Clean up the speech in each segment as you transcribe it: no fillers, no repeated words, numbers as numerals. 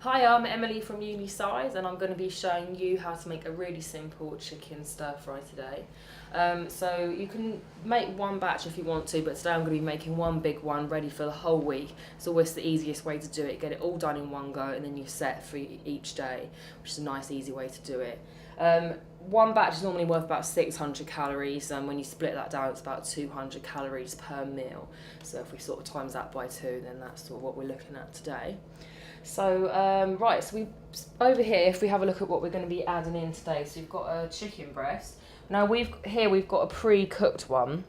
Hi, I'm Emily from Unicise and I'm going to be showing you how to make a really simple chicken stir fry today. So you can make one batch if you want to, but today I'm going to be making one big one ready for the whole week. It's always the easiest way to do it, get it all done in one go and then you set for each day, which is a nice easy way to do it. One batch is normally worth about 600 calories, and when you split that down it's about 200 calories per meal. So if we sort of times that by 2, then that's sort of what we're looking at today. So right, so we over here, if we have a look at what we're going to be adding in today, so we've got a chicken breast. Now we've got a pre-cooked one,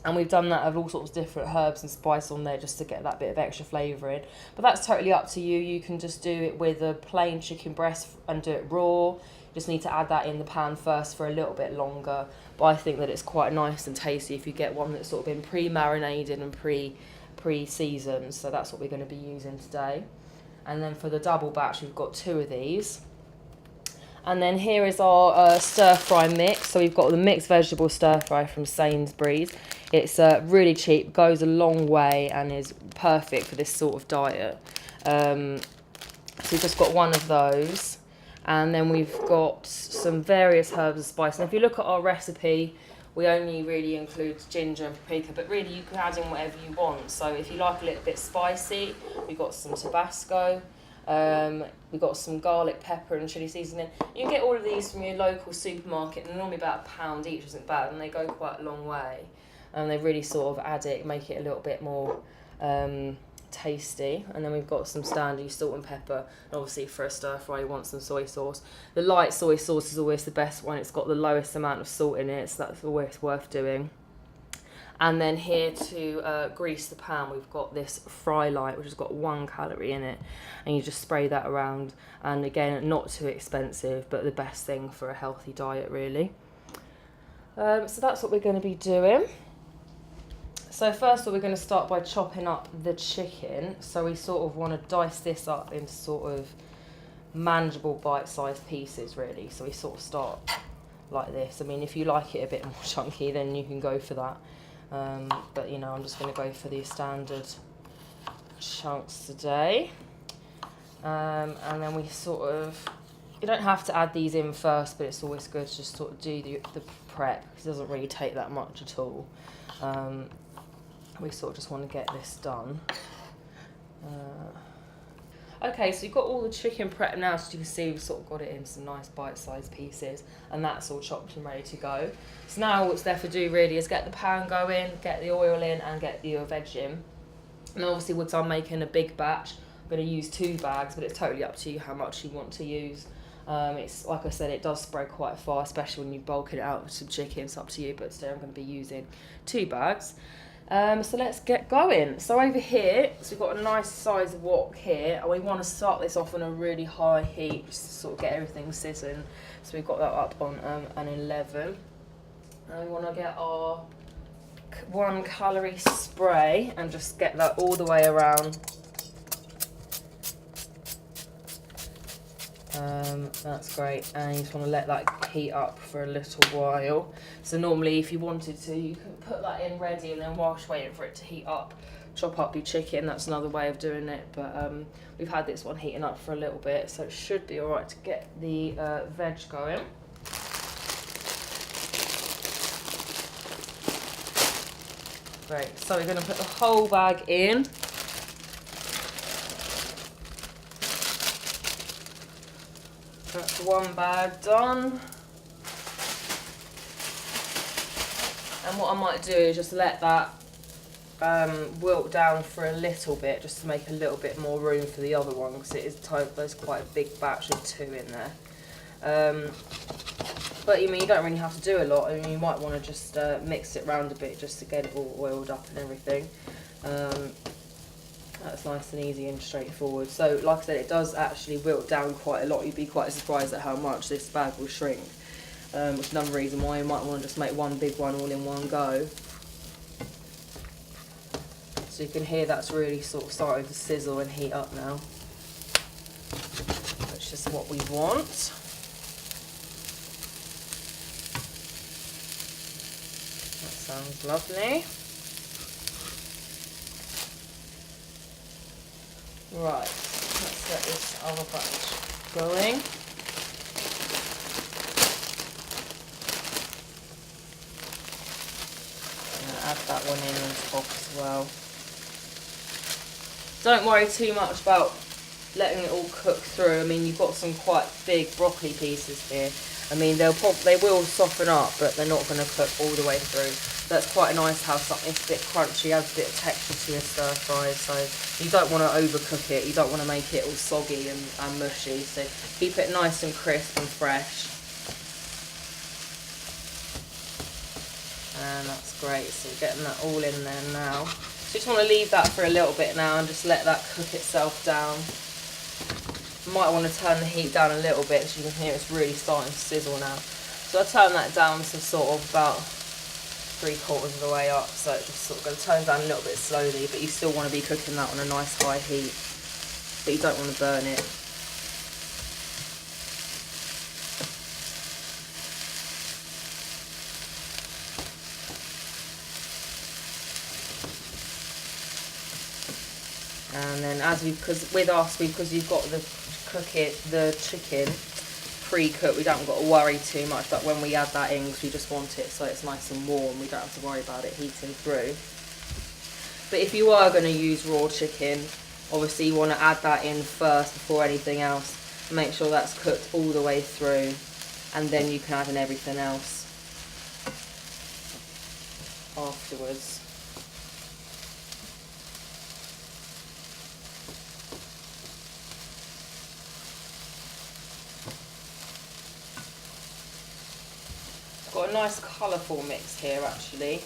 and we've done that of all sorts of different herbs and spice on there just to get that bit of extra flavour in. But that's totally up to you. You can just do it with a plain chicken breast and do it raw. You just need to add that in the pan first for a little bit longer. But I think that it's quite nice and tasty if you get one that's sort of been pre-marinated and pre-seasoned. So that's what we're going to be using today. And then for the double batch, we've got 2 of these. And then here is our stir fry mix. So we've got the mixed vegetable stir fry from Sainsbury's. It's really cheap, goes a long way, and is perfect for this sort of diet. So we've just got one of those. And then we've got some various herbs and spices. And if you look at our recipe, we only really include ginger and paprika, but really you can add in whatever you want. So if you like a little bit spicy, we've got some Tabasco, we've got some garlic, pepper and chilli seasoning. You can get all of these from your local supermarket, and they're normally about £1 each, isn't bad, and they go quite a long way. And they really sort of add it, make it a little bit more tasty. And then we've got some standard salt and pepper, and obviously for a stir fry you want some soy sauce. The light soy sauce is always the best one. It's got the lowest amount of salt in it, so that's always worth doing. And then here to grease the pan, we've got this fry light, which has got 1 calorie in it, and you just spray that around. And again, not too expensive, but the best thing for a healthy diet really. So that's what we're going to be doing. So first of all, we're going to start by chopping up the chicken. So we sort of want to dice this up into sort of manageable bite-sized pieces really. So we sort of start like this. I mean, if you like it a bit more chunky, then you can go for that. But you know, I'm just going to go for these standard chunks today. And then we sort of, you don't have to add these in first, but it's always good to just sort of do the prep, because it doesn't really take that much at all. We sort of just want to get this done. Okay, so you've got all the chicken prep now, so you can see we've sort of got it in some nice bite-sized pieces, and that's all chopped and ready to go. So now what's left to do really is get the pan going, get the oil in, and get your veg in. And obviously, once I'm making a big batch, I'm going to use 2 bags, but it's totally up to you how much you want to use. It's like I said, it does spread quite far, especially when you bulk it out with some chicken. It's up to you, but today I'm going to be using 2 bags. So let's get going. So over here, so we've got a nice size wok here, and we want to start this off on a really high heat just to sort of get everything sizzling. So we've got that up on an 11. And we want to get our 1 calorie spray and just get that all the way around. That's great, and you just want to let that heat up for a little while. So normally if you wanted to, you can put that in ready, and then whilst waiting for it to heat up, chop up your chicken. That's another way of doing it, but we've had this one heating up for a little bit, so it should be alright to get the veg going. Great, so we're going to put the whole bag in. That's 1 bag done. And what I might do is just let that wilt down for a little bit, just to make a little bit more room for the other one, because there's quite a big batch of 2 in there. But I mean, you don't really have to do a lot. I mean, you might want to just mix it around a bit just to get it all oiled up and everything. That's nice and easy and straightforward. So like I said, it does actually wilt down quite a lot. You'd be quite surprised at how much this bag will shrink. Which is another reason why you might want to just make one big one all in one go. So you can hear that's really sort of starting to sizzle and heat up now, which is what we want. That sounds lovely. Right, let's let's get this other batch going. Add that one in on top as well. Don't worry too much about letting it all cook through. I mean, you've got some quite big broccoli pieces here. I mean, they will soften up, but they're not going to cook all the way through. That's quite nice to have something that's a bit crunchy, adds a bit of texture to your stir fry. So you don't want to overcook it. You don't want to make it all soggy and mushy. So keep it nice and crisp and fresh. And that's great, so we're getting that all in there now. So just want to leave that for a little bit now and just let that cook itself down. You might want to turn the heat down a little bit so you can hear it's really starting to sizzle now. So I turn that down to sort of about 3/4 of the way up, so it's just sort of going to turn down a little bit slowly, but you still want to be cooking that on a nice high heat, but you don't want to burn it. And then because you've got the chicken pre-cooked, we don't got to worry too much that when we add that in, because we just want it so it's nice and warm, we don't have to worry about it heating through. But if you are going to use raw chicken, obviously you want to add that in first before anything else. Make sure that's cooked all the way through, and then you can add in everything else afterwards. Got a nice colourful mix here actually.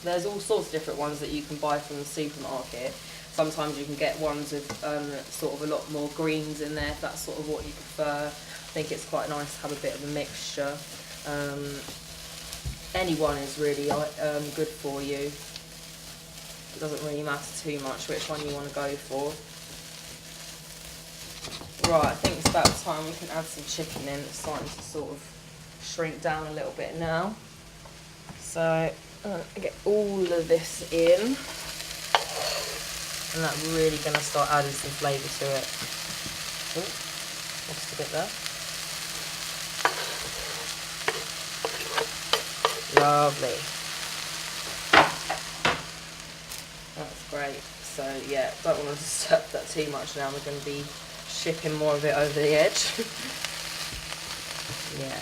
There's all sorts of different ones that you can buy from the supermarket. Sometimes you can get ones with sort of a lot more greens in there if that's sort of what you prefer. I think it's quite nice to have a bit of a mixture. Any one is really good for you. It doesn't really matter too much which one you want to go for. Right, I think it's about time we can add some chicken in. It's starting to sort of shrink down a little bit now. So I'm going to get all of this in, and that's really going to start adding some flavour to it. Oh, lost a bit there. Lovely. That's great. So yeah, don't want to disturb that too much now. We're going to be shipping more of it over the edge. Yeah.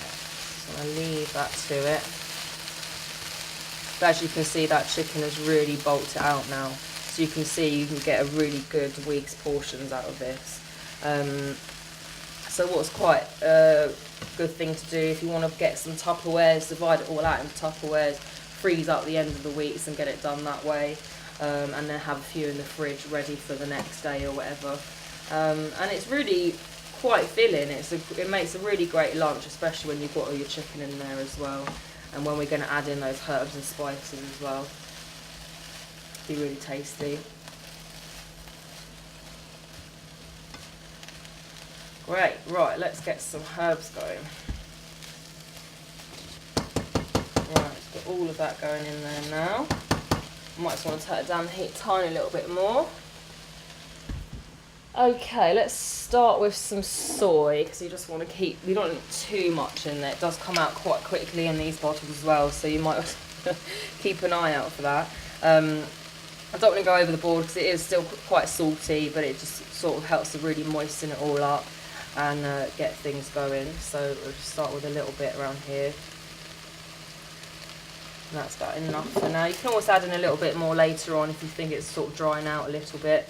So I'll leave that to it. But as you can see, that chicken has really bolted out now. So you can see you can get a really good week's portions out of this. So what's quite a good thing to do if you want to get some Tupperwares, divide it all out into Tupperwares, freeze up the end of the weeks and get it done that way. And then have a few in the fridge ready for the next day or whatever. And it's really quite filling. It makes a really great lunch, especially when you've got all your chicken in there as well, and when we're going to add in those herbs and spices as well. Be really tasty. Great. Right, let's get some herbs going. Right, let's get all of that going in there now. Might just want to turn it down the heat a tiny little bit more. Okay, let's start with some soy, because you just want to you don't need too much in there. It does come out quite quickly in these bottles as well, so you might keep an eye out for that. I don't want to go over the board because it is still quite salty, but it just sort of helps to really moisten it all up and get things going. So we'll just start with a little bit around here. And that's about enough for now. You can always add in a little bit more later on if you think it's sort of drying out a little bit.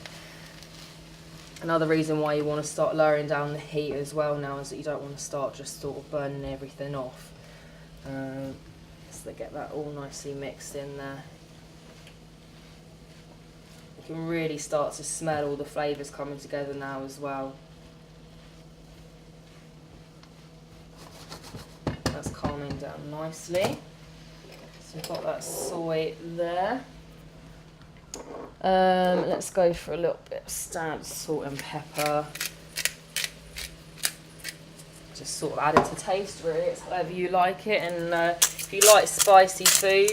Another reason why you want to start lowering down the heat as well now is that you don't want to start just sort of burning everything off. So they get that all nicely mixed in there. You can really start to smell all the flavours coming together now as well. That's calming down nicely. So we've got that soy there. Let's go for a little bit of standard salt and pepper. Just sort of add it to taste, really. It's however you like it, and if you like spicy food,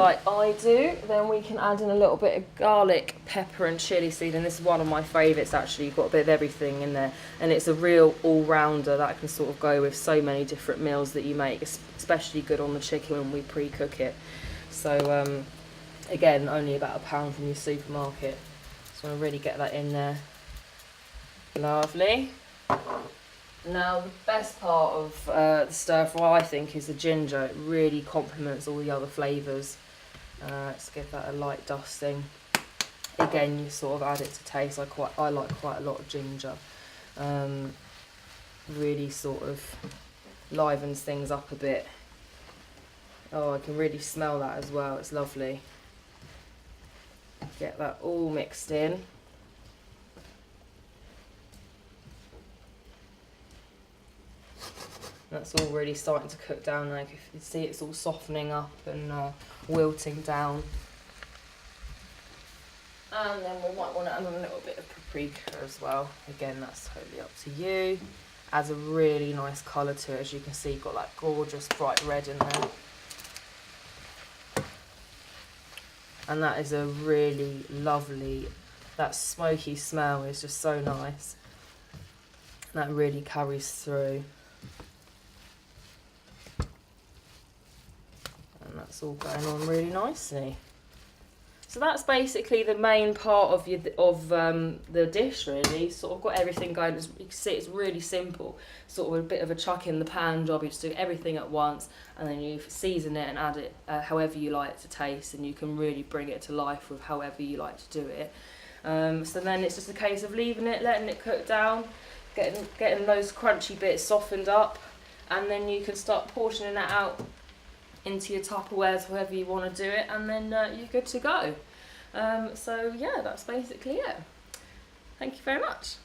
like I do, then we can add in a little bit of garlic, pepper and chilli seed, and this is one of my favourites actually. You've got a bit of everything in there, and it's a real all-rounder that can sort of go with so many different meals that you make. It's especially good on the chicken when we pre-cook it. So again, only about £1 from your supermarket. So I really get that in there. Lovely. Now the best part of the stir fry, I think, is the ginger. It really complements all the other flavours. Let's give that a light dusting. Again, you sort of add it to taste. I like quite a lot of ginger. Really sort of livens things up a bit. Oh, I can really smell that as well. It's lovely. Get that all mixed in. That's all really starting to cook down. Like if you see, it's all softening up and wilting down. And then we might want to add a little bit of paprika as well. Again, that's totally up to you. Adds a really nice colour to it. As you can see, you've got that gorgeous bright red in there. And that is a really lovely, that smoky smell is just so nice. That really carries through. And that's all going on really nicely. So that's basically the main part of the dish really. Sort of got everything going. As you can see, it's really simple. Sort of a bit of a chuck in the pan job. You just do everything at once, and then you season it and add it however you like it to taste, and you can really bring it to life with however you like to do it. So then it's just a case of leaving it, letting it cook down, getting those crunchy bits softened up, and then you can start portioning that out into your Tupperwares, however you want to do it, and then you're good to go. So yeah, that's basically it. Thank you very much.